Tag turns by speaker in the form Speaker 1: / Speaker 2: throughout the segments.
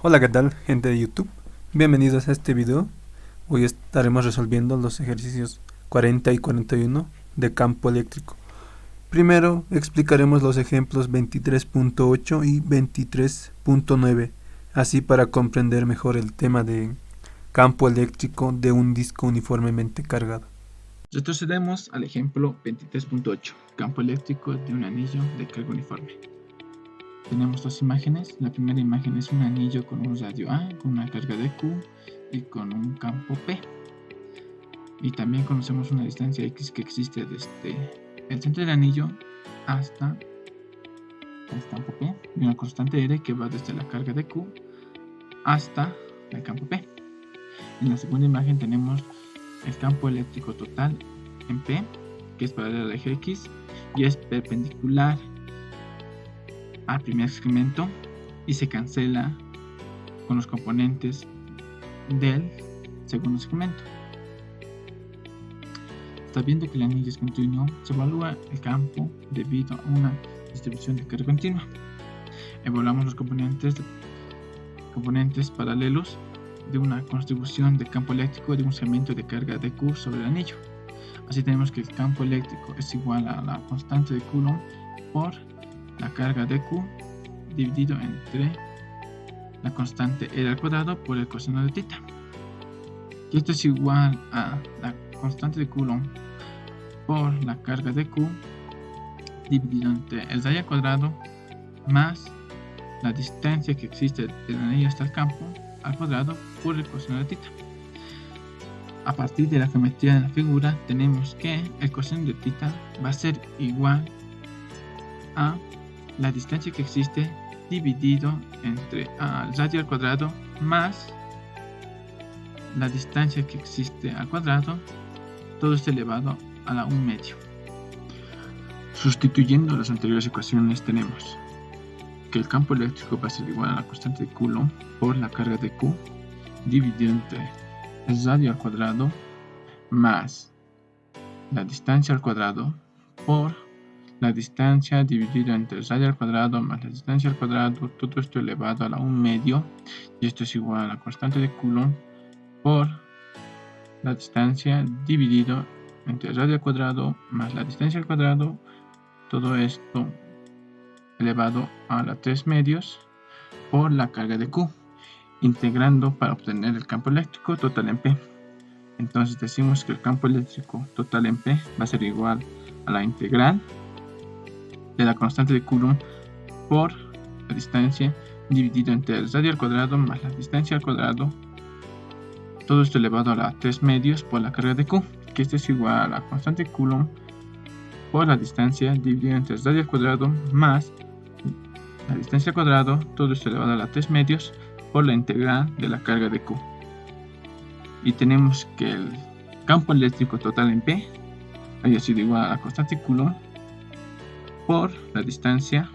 Speaker 1: Hola, ¿qué tal, gente de YouTube? Bienvenidos a este video. Hoy estaremos resolviendo los ejercicios 40 y 41 de campo eléctrico. Primero explicaremos los ejemplos 23.8 y 23.9, así para comprender mejor el tema de campo eléctrico de un disco uniformemente cargado.
Speaker 2: Retrocedemos al ejemplo 23.8, campo eléctrico de un anillo de carga uniforme. Tenemos dos imágenes. La primera imagen es un anillo con un radio A, con una carga de Q y con un campo P. Y también conocemos una distancia X que existe desde el centro del anillo hasta el campo P y una constante R que va desde la carga de Q hasta el campo P. En la segunda imagen tenemos el campo eléctrico total en P, que es paralelo al eje X y es perpendicular al primer segmento y se cancela con los componentes del segundo segmento. Sabiendo que el anillo es continuo, se evalúa el campo debido a una distribución de carga continua. Evaluamos los componentes paralelos de una contribución de campo eléctrico de un segmento de carga de Q sobre el anillo. Así tenemos que el campo eléctrico es igual a la constante de Coulomb por la carga de Q dividido entre la constante R al cuadrado por el coseno de θ. Y esto es igual a la constante de Coulomb por la carga de Q dividido entre el radio al cuadrado más la distancia que existe del anillo hasta el campo al cuadrado por el coseno de θ. A partir de la geometría de la figura tenemos que el coseno de θ va a ser igual a la distancia que existe dividido entre el radio al cuadrado más la distancia que existe al cuadrado, todo esto elevado a la 1/2. Sustituyendo las anteriores ecuaciones tenemos que el campo eléctrico va a ser igual a la constante de Coulomb por la carga de Q dividido entre el radio al cuadrado más la distancia al cuadrado por la distancia dividida entre el radio al cuadrado más la distancia al cuadrado, todo esto elevado a la 1/2, y esto es igual a la constante de Coulomb por la distancia dividido entre el radio al cuadrado más la distancia al cuadrado, todo esto elevado a la 3/2 por la carga de Q, integrando para obtener el campo eléctrico total en P. Entonces decimos que el campo eléctrico total en P va a ser igual a la integral de la constante de Coulomb por la distancia dividido entre el radio al cuadrado más la distancia al cuadrado, todo esto elevado a la 3/2 por la carga de Q, que esto es igual a la constante de Coulomb por la distancia dividida entre el radio al cuadrado más la distancia al cuadrado, todo esto elevado a la 3/2 por la integral de la carga de Q. Y tenemos que el campo eléctrico total en P haya sido igual a la constante de Coulomb por la distancia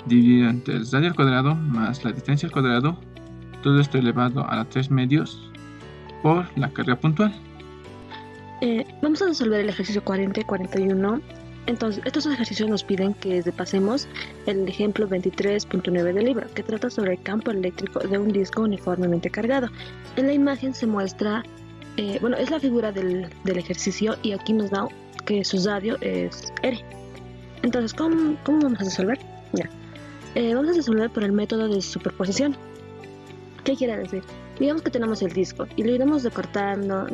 Speaker 2: dividida entre el radio al cuadrado más la distancia al cuadrado, todo esto elevado a la 3/2 por la carga puntual.
Speaker 3: Vamos a resolver el ejercicio 40 y 41. Entonces, estos ejercicios nos piden que repasemos el ejemplo 23.9 del libro, que trata sobre el campo eléctrico de un disco uniformemente cargado. En la imagen se muestra, es la figura del ejercicio, y aquí nos da que su radio es R. Entonces, ¿cómo vamos a resolver? Ya. Vamos a resolver por el método de superposición. ¿Qué quiere decir? Digamos que tenemos el disco y lo iremos recortando.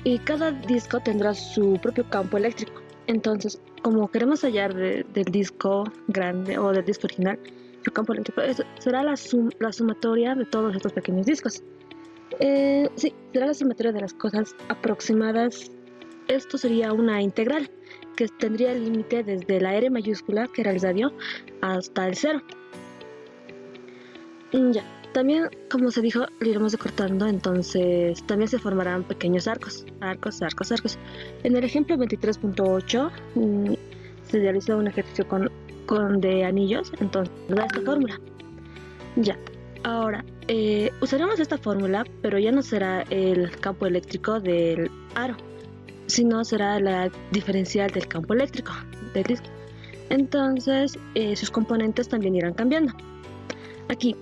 Speaker 3: Y cada disco tendrá su propio campo eléctrico. Entonces, como queremos hallar del disco grande o del disco original su campo eléctrico, será la sumatoria de todos estos pequeños discos. Sí, será la sumatoria de las cosas aproximadas. Esto sería una integral que tendría el límite desde la R mayúscula, que era el radio, hasta el 0. Ya. También, como se dijo, lo iremos recortando, entonces también se formarán pequeños arcos. En el ejemplo 23.8 se realiza un ejercicio de anillos, entonces da esta fórmula. Ya. Ahora, usaremos esta fórmula, pero ya no será el campo eléctrico del aro, sino será la diferencial del campo eléctrico. del disco. Entonces sus componentes también irán cambiando. Aquí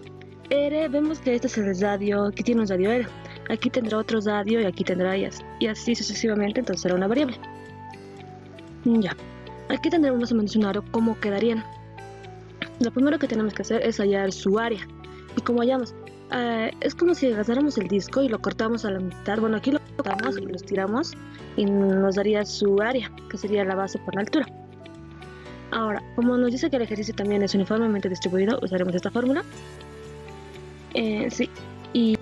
Speaker 3: R, vemos que este es el radio, aquí tiene un radio R, aquí tendrá otro radio y aquí tendrá y así sucesivamente, entonces será una variable. Ya, aquí tendremos más o menos un aro, cómo quedarían. Lo primero que tenemos que hacer es hallar su área. Y como hallamos, es como si agarráramos el disco y lo cortamos a la mitad. Bueno, aquí lo cortamos y lo estiramos y nos daría su área, que sería la base por la altura. Ahora, como nos dice que el ejercicio también es uniformemente distribuido, usaremos esta fórmula. Sí, y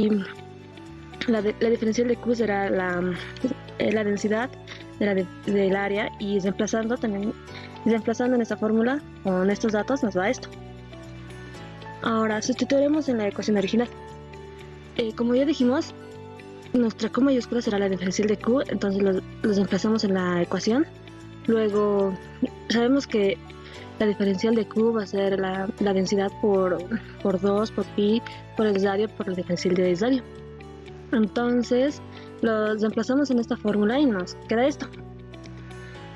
Speaker 3: la diferencial de Q será la densidad del área, y reemplazando en esta fórmula con estos datos nos da esto. Ahora sustituiremos en la ecuación original. Como ya dijimos, nuestra Q mayúscula será la diferencial de Q, entonces los reemplazamos en la ecuación. Luego sabemos que la diferencial de Q va a ser la densidad por 2, por pi, por el radio, por la diferencial de radio. Entonces los reemplazamos en esta fórmula y nos queda esto.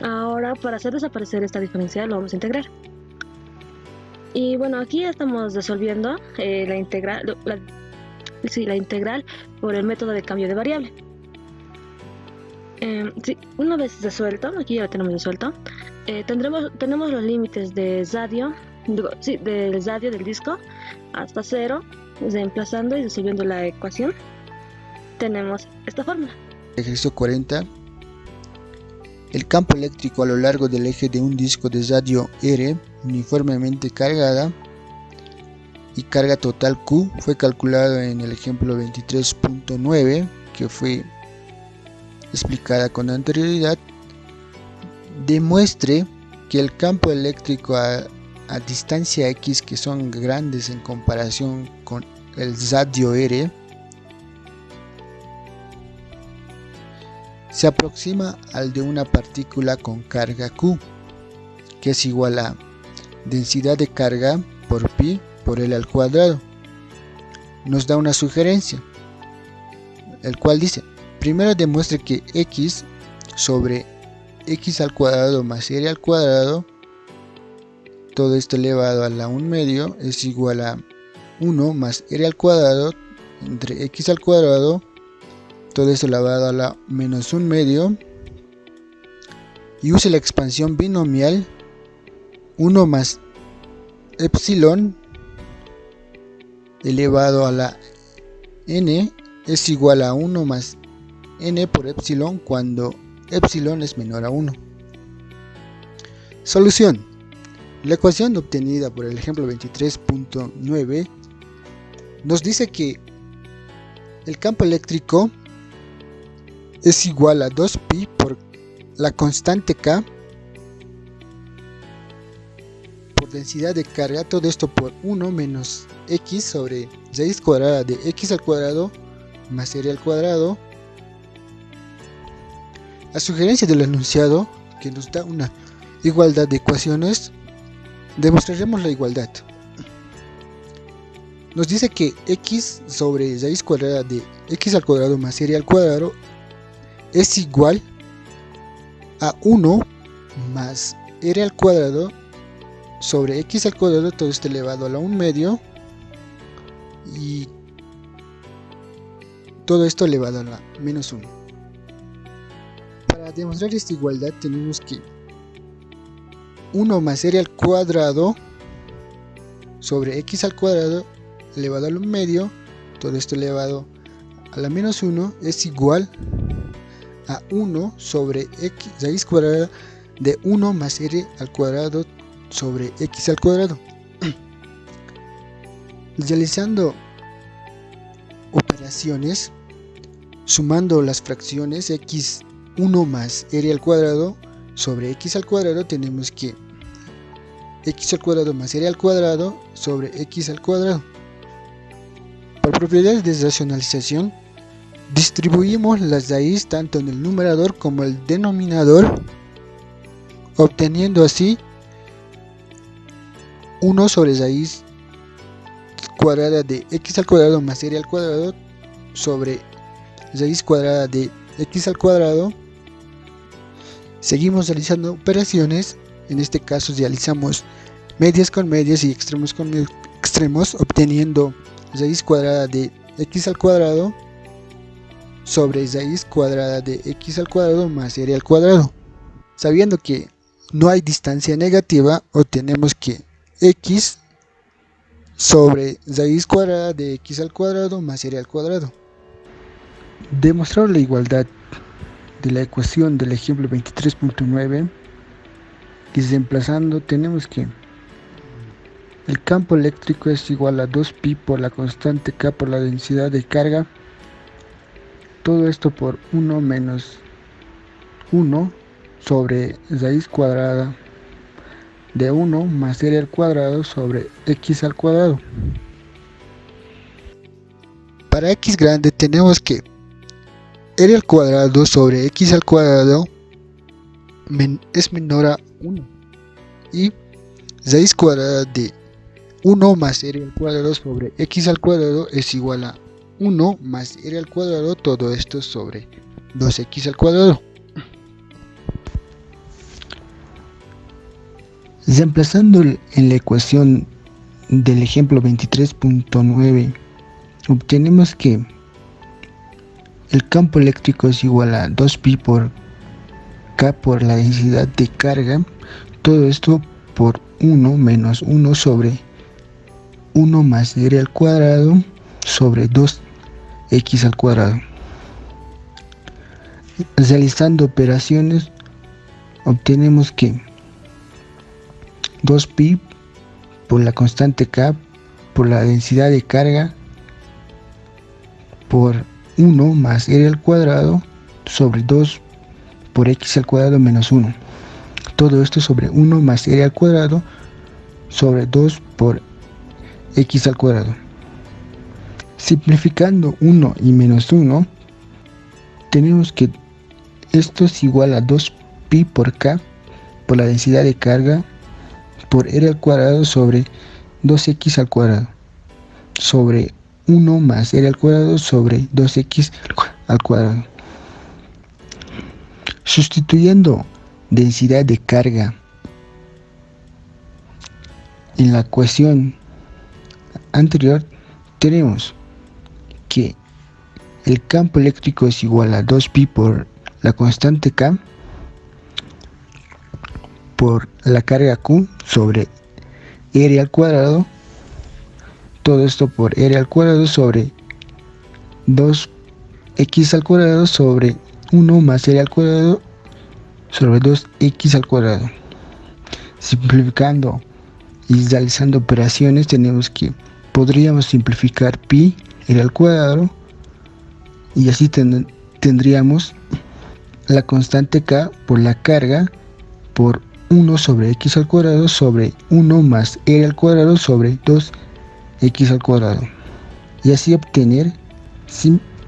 Speaker 3: Ahora, para hacer desaparecer esta diferencial, lo vamos a integrar. Y bueno, aquí ya estamos resolviendo la integral por el método de cambio de variable. Sí, una vez resuelto, aquí ya lo tenemos resuelto, tenemos los límites de radio, del radio del disco hasta 0, reemplazando y resolviendo la ecuación. Tenemos esta fórmula.
Speaker 4: Ejercicio 40. El campo eléctrico a lo largo del eje de un disco de radio R uniformemente cargada y carga total Q fue calculado en el ejemplo 23.9 que fue explicada con anterioridad. Demuestre que el campo eléctrico a distancia X, que son grandes en comparación con el radio R, se aproxima al de una partícula con carga Q, que es igual a densidad de carga por pi por L al cuadrado. Nos da una sugerencia, el cual dice: primero demuestre que X sobre X al cuadrado más R al cuadrado, todo esto elevado a la 1 medio, es igual a 1 más R al cuadrado entre X al cuadrado, todo esto elevado a la menos 1 medio, y use la expansión binomial 1 más epsilon elevado a la n es igual a 1 más n por epsilon cuando epsilon es menor a 1. Solución. La ecuación obtenida por el ejemplo 23.9 nos dice que el campo eléctrico es igual a 2pi por la constante K por densidad de carga, todo esto por 1 menos X sobre raíz cuadrada de X al cuadrado más R al cuadrado. A sugerencia del enunciado, que nos da una igualdad de ecuaciones, demostraremos la igualdad. Nos dice que X sobre raíz cuadrada de X al cuadrado más R al cuadrado es igual a 1 más R al cuadrado sobre X al cuadrado, todo esto elevado a la 1 medio, y todo esto elevado a la menos 1. Para demostrar esta igualdad tenemos que 1 más R al cuadrado sobre X al cuadrado elevado a la 1 medio, todo esto elevado a la menos 1 es igual a 1 sobre X raíz cuadrada de 1 más R al cuadrado sobre X al cuadrado. Realizando operaciones, sumando las fracciones x1 más R al cuadrado sobre X al cuadrado, tenemos que X al cuadrado más R al cuadrado sobre X al cuadrado. Por propiedades de racionalización, distribuimos las raíces tanto en el numerador como el denominador, obteniendo así 1 sobre raíz cuadrada de X al cuadrado más R al cuadrado sobre raíz cuadrada de X al cuadrado. Seguimos realizando operaciones En este caso realizamos medias con medias y extremos con extremos, obteniendo raíz cuadrada de x al cuadrado sobre raíz cuadrada de x al cuadrado más r al cuadrado. Sabiendo que no hay distancia negativa, obtenemos que x sobre raíz cuadrada de x al cuadrado más r al cuadrado. Demostrar la igualdad de la ecuación del ejemplo 23.9 y reemplazando tenemos que el campo eléctrico es igual a 2pi por la constante k por la densidad de carga, todo esto por 1 menos 1 sobre raíz cuadrada de 1 más r al cuadrado sobre x al cuadrado. Para x grande tenemos que r al cuadrado sobre x al cuadrado es menor a 1 y raíz cuadrada de 1 más r al cuadrado sobre x al cuadrado es igual a 1 más r al cuadrado, todo esto sobre 2x al cuadrado. Reemplazando en la ecuación del ejemplo 23.9 obtenemos que el campo eléctrico es igual a 2pi por k por la densidad de carga, todo esto por 1 menos 1 sobre 1 más r al cuadrado sobre 2x al cuadrado. Realizando operaciones obtenemos que 2pi por la constante k por la densidad de carga por 1 más r al cuadrado sobre 2 por x al cuadrado menos 1. Todo esto sobre 1 más r al cuadrado sobre 2 por x al cuadrado. Simplificando 1 y menos 1, tenemos que esto es igual a 2pi por k por la densidad de carga por r al cuadrado sobre 2x al cuadrado sobre 1 más r al cuadrado sobre 2x al cuadrado. Sustituyendo densidad de carga en la ecuación anterior, tenemos que el campo eléctrico es igual a 2pi por la constante k por la carga q sobre r al cuadrado, todo esto por r al cuadrado sobre 2x al cuadrado sobre 1 más r al cuadrado sobre 2x al cuadrado. Simplificando y realizando operaciones tenemos que podríamos simplificar pi r al cuadrado y así tendríamos la constante k por la carga por 1 sobre x al cuadrado sobre 1 más r al cuadrado sobre 2x al cuadrado, y así obtener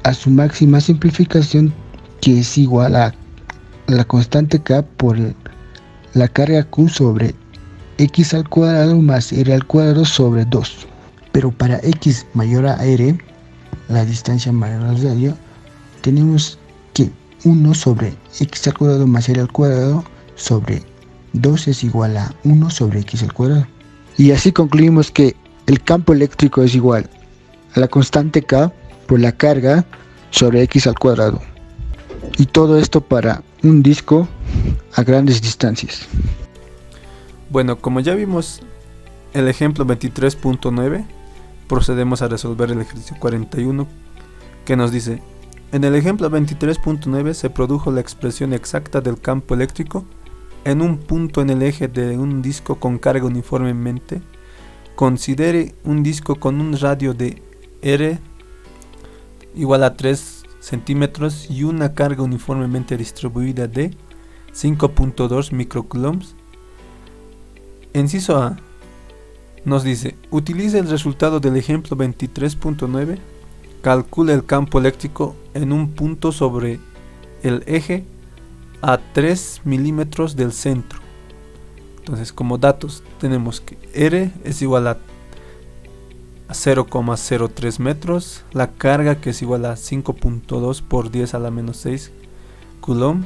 Speaker 4: a su máxima simplificación, que es igual a la constante k por la carga q sobre x al cuadrado más r al cuadrado sobre 2. Pero para x mayor a r, la distancia mayor al radio, tenemos que 1 sobre x al cuadrado más r al cuadrado sobre 2 es igual a 1 sobre x al cuadrado. Y así concluimos que el campo eléctrico es igual a la constante k por la carga sobre x al cuadrado. Y todo esto para un disco a grandes distancias.
Speaker 1: Bueno, como ya vimos el ejemplo 23.9, procedemos a resolver el ejercicio 41, que nos dice: en el ejemplo 23.9 se produjo la expresión exacta del campo eléctrico en un punto en el eje de un disco con carga uniformemente. Considere un disco con un radio de R igual a 3 centímetros y una carga uniformemente distribuida de 5.2 microcoulombs. Inciso A nos dice: utilice el resultado del ejemplo 23.9, calcule el campo eléctrico en un punto sobre el eje a 3 milímetros del centro. Entonces, como datos tenemos que R es igual a 0,03 metros, la carga que es igual a 5.2 por 10 a la menos 6 coulomb,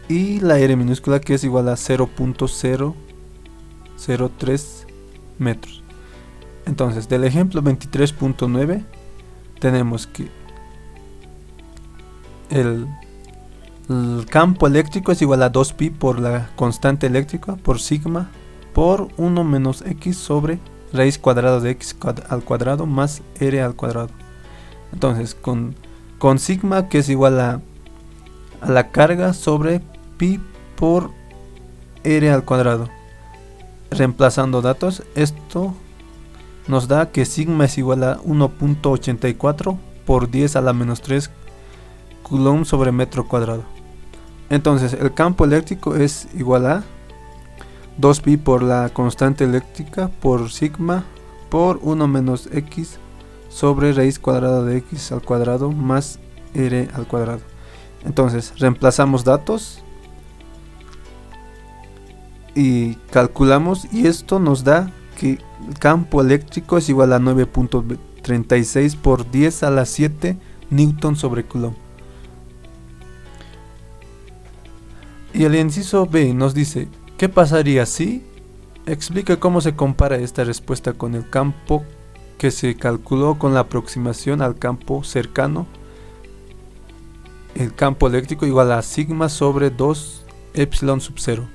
Speaker 1: y la R minúscula, que es igual a 0.003 metros. Entonces, del ejemplo 23.9 tenemos que el campo eléctrico es igual a 2pi por la constante eléctrica por sigma por 1 menos x sobre raíz cuadrada de x al cuadrado más r al cuadrado. Entonces, con sigma, que es igual a la carga sobre pi por r al cuadrado. Reemplazando datos, esto nos da que sigma es igual a 1.84 por 10 a la menos 3 coulomb sobre metro cuadrado. Entonces, el campo eléctrico es igual a 2pi por la constante eléctrica por sigma por 1 menos x sobre raíz cuadrada de x al cuadrado más r al cuadrado. Entonces, reemplazamos datos y calculamos, y esto nos da que el campo eléctrico es igual a 9.36 por 10 a la 7 newton sobre coulomb. Y el inciso B nos dice: ¿qué pasaría si? Explica cómo se compara esta respuesta con el campo que se calculó con la aproximación al campo cercano. El campo eléctrico igual a sigma sobre 2 epsilon sub 0.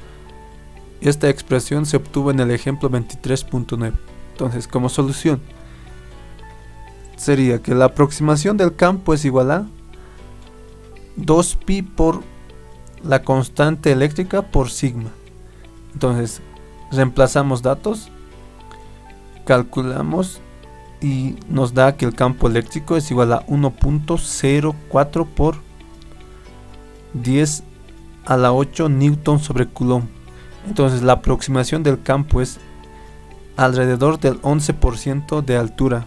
Speaker 1: Esta expresión se obtuvo en el ejemplo 23.9. Entonces, como solución, sería que la aproximación del campo es igual a 2pi por la constante eléctrica por sigma. Entonces, reemplazamos datos, calculamos y nos da que el campo eléctrico es igual a 1.04 por 10 a la 8 newton sobre coulomb. Entonces, la aproximación del campo es alrededor del 11% de altura.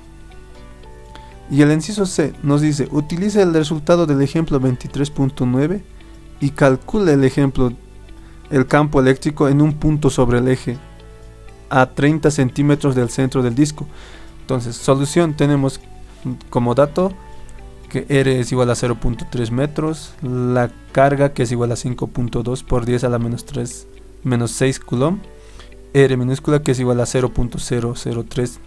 Speaker 1: Y el inciso C nos dice: utiliza el resultado del ejemplo 23.9 y calcula el campo eléctrico en un punto sobre el eje a 30 centímetros del centro del disco. Entonces, solución, tenemos como dato que R es igual a 0.3 metros, la carga, que es igual a 5.2 por 10 a la menos 6 coulomb, R minúscula, que es igual a 0.003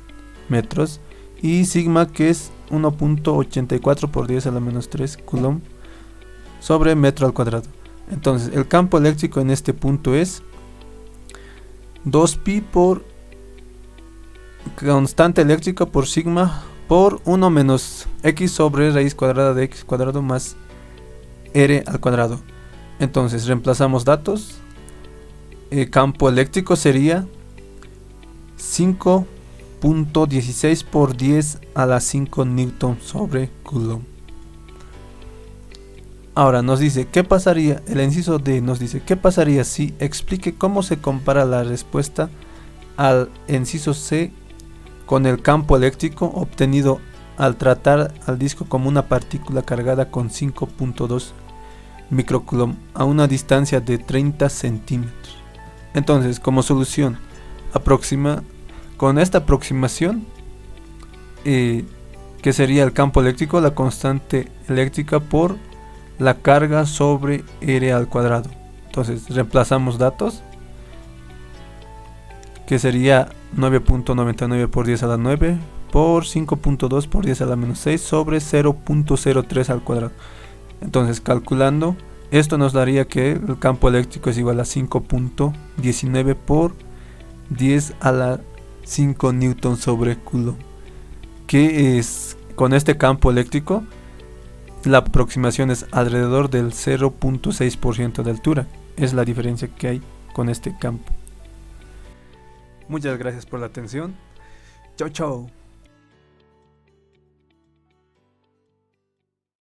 Speaker 1: metros, y sigma, que es 1.84 por 10 a la menos 3 coulomb sobre metro al cuadrado. Entonces, el campo eléctrico en este punto es 2pi por constante eléctrica por sigma por 1 menos x sobre raíz cuadrada de x cuadrado más r al cuadrado. Entonces, reemplazamos datos. El campo eléctrico sería 5.16 por 10 a la 5 newton sobre coulomb. Ahora nos dice: ¿qué pasaría? El inciso D nos dice: ¿qué pasaría si? Explique cómo se compara la respuesta al inciso C con el campo eléctrico obtenido al tratar al disco como una partícula cargada con 5.2 microcoulomb a una distancia de 30 centímetros. Entonces, como solución, con esta aproximación, que sería el campo eléctrico, la constante eléctrica por la carga sobre r al cuadrado. Entonces, reemplazamos datos, que sería 9.99 por 10 a la 9 por 5.2 por 10 a la menos 6 sobre 0.03 al cuadrado. Entonces, calculando, esto nos daría que el campo eléctrico es igual a 5.19 por 10 a la 5 newton sobre coulomb, que es, con este campo eléctrico, la aproximación es alrededor del 0.6% de altura. Es la diferencia que hay con este campo. Muchas gracias por la atención. Chao, chao.